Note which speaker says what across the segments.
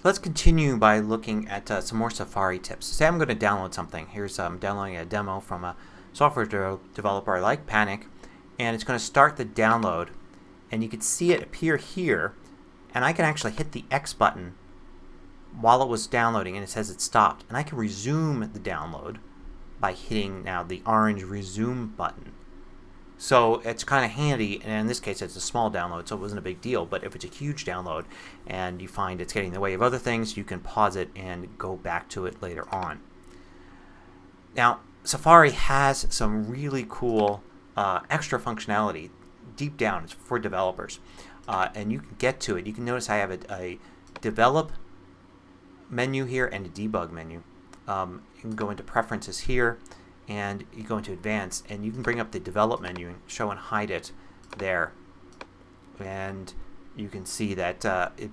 Speaker 1: Let's continue by looking at some more Safari tips. Say I'm going to download something. Here's downloading a demo from a software developer I like, Panic, and it's going to start the download, and you can see it appear here, and I can actually hit the X button while it was downloading and it says it stopped, and I can resume the download by hitting now the orange resume button. So it's kind of handy, and in this case it's a small download so it wasn't a big deal, but if it's a huge download and you find it's getting in the way of other things, you can pause it and go back to it later on. Now Safari has some really cool extra functionality deep down. It's for developers, and you can get to it. You can notice I have a develop menu here and a debug menu. You can go into preferences here and you go into advanced and you can bring up the develop menu and show and hide it there, and you can see that it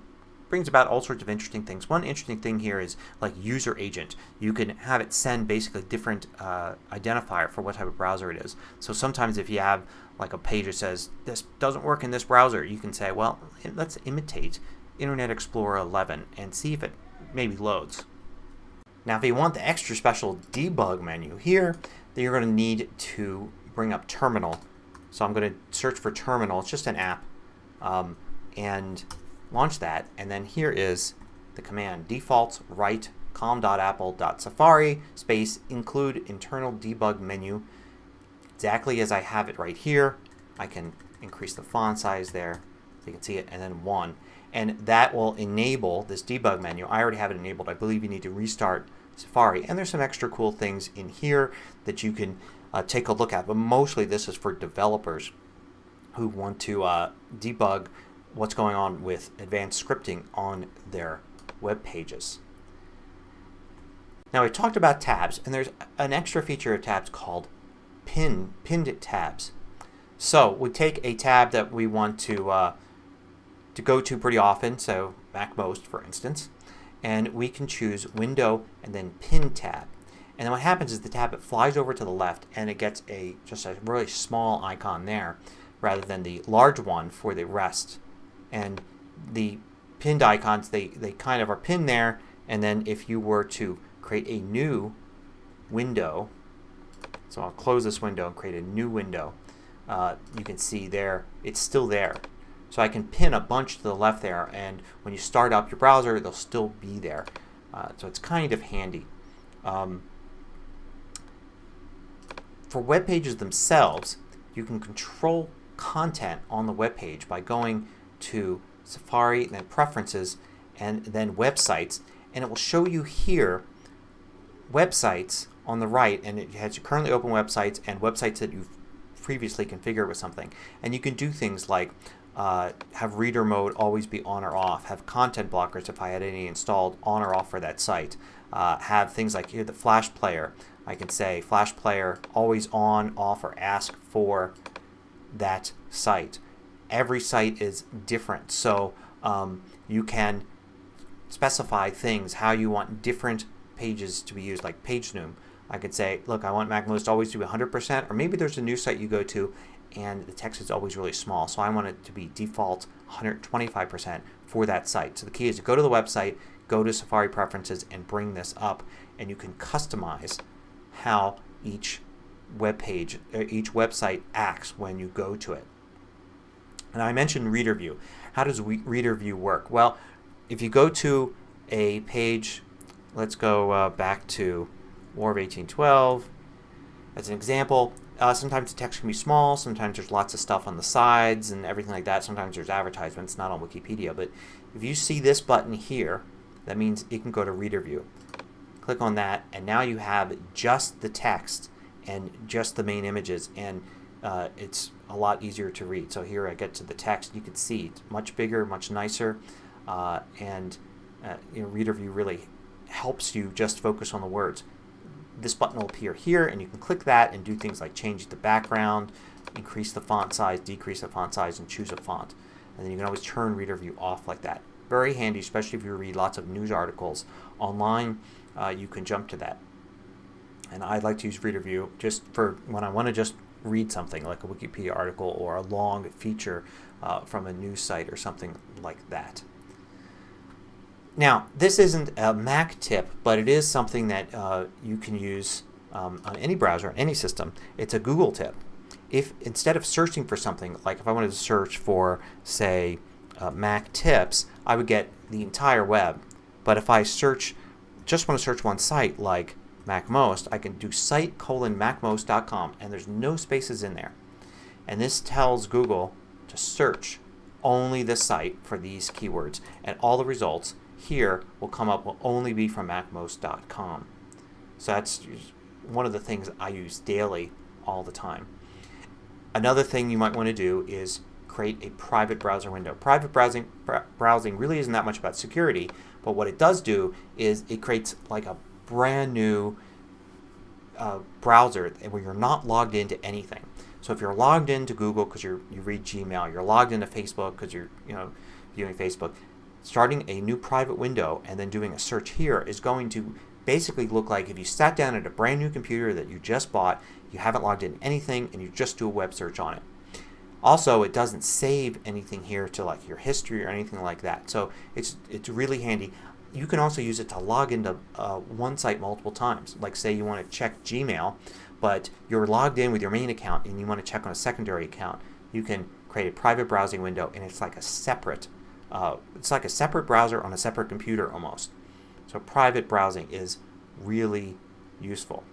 Speaker 1: brings about all sorts of interesting things. One interesting thing here is like user agent. You can have it send basically different identifier for what type of browser it is. So sometimes if you have like a page that says this doesn't work in this browser, you can say, well, let's imitate Internet Explorer 11 and see if it maybe loads. Now if you want the extra special debug menu here, then you're going to need to bring up Terminal. So I'm going to search for Terminal. It's just an app, and launch that, and then here is the command defaults write com.apple.safari space include internal debug menu, exactly as I have it right here. I can increase the font size there so you can see it, and then 1. And that will enable this debug menu. I already have it enabled. I believe you need to restart Safari. And there's some extra cool things in here that you can take a look at. But mostly this is for developers who want to debug what's going on with advanced scripting on their web pages. Now we talked about tabs, and there's an extra feature of tabs called pinned tabs. So we take a tab that we want to go to pretty often, so MacMost for instance, and we can choose Window and then Pin tab. And then what happens is the tab, it flies over to the left and it gets just a really small icon there rather than the large one for the rest. And the pinned icons, they kind of are pinned there, and then if you were to create a new window, so I'll close this window and create a new window, you can see there it's still there. So I can pin a bunch to the left there, and when you start up your browser they'll still be there. So it's kind of handy. For web pages themselves, you can control content on the web page by going to Safari and then Preferences and then Websites, and it will show you here websites on the right, and it has currently open websites and websites that you've previously configured with something. And you can do things like have reader mode always be on or off, have content blockers if I had any installed on or off for that site, have things like here the Flash Player. I can say Flash Player always on, off, or ask for that site. Every site is different, so you can specify things how you want different pages to be used, like PageNoom. I could say, look, I want MacMost always to be 100%, or maybe there's a new site you go to and the text is always really small, so I want it to be default 125% for that site. So the key is to go to the website, go to Safari Preferences, and bring this up, and you can customize how each web page, each website acts when you go to it. And I mentioned Reader View. How does Reader View work? Well, if you go to a page, let's go back to War of 1812 as an example. Sometimes the text can be small, sometimes there's lots of stuff on the sides and everything like that. Sometimes there's advertisements, not on Wikipedia. But if you see this button here, that means it can go to Reader View. Click on that, and now you have just the text and just the main images, and it's a lot easier to read. So here I get to the text. You can see it's much bigger, much nicer, and Reader View really helps you just focus on the words. This button will appear here, and you can click that and do things like change the background, increase the font size, decrease the font size, and choose a font. And then you can always turn Reader View off like that. Very handy, especially if you read lots of news articles online. You can jump to that. And I like to use Reader View just for when I want to just read something like a Wikipedia article or a long feature from a news site or something like that. Now, this isn't a Mac tip, but it is something that you can use on any browser, any system. It's a Google tip. If instead of searching for something, like if I wanted to search for, say, Mac tips, I would get the entire web. But if I just want to search one site like MacMost, I can do site:macmost.com, and there's no spaces in there. And this tells Google to search only this site for these keywords, and all the results here will only be from macmost.com. So that's one of the things I use daily all the time. Another thing you might want to do is create a private browser window. Private browsing really isn't that much about security, but what it does do is it creates like a brand new browser where you're not logged into anything. So if you're logged into Google because you read Gmail, you're logged into Facebook because you're viewing Facebook, starting a new private window and then doing a search here is going to basically look like if you sat down at a brand new computer that you just bought, you haven't logged in anything, and you just do a web search on it. Also, it doesn't save anything here to like your history or anything like that. So it's really handy. You can also use it to log into one site multiple times. Like say you want to check Gmail, but you're logged in with your main account and you want to check on a secondary account. You can create a private browsing window, and it's like a separate browser on a separate computer almost. So private browsing is really useful.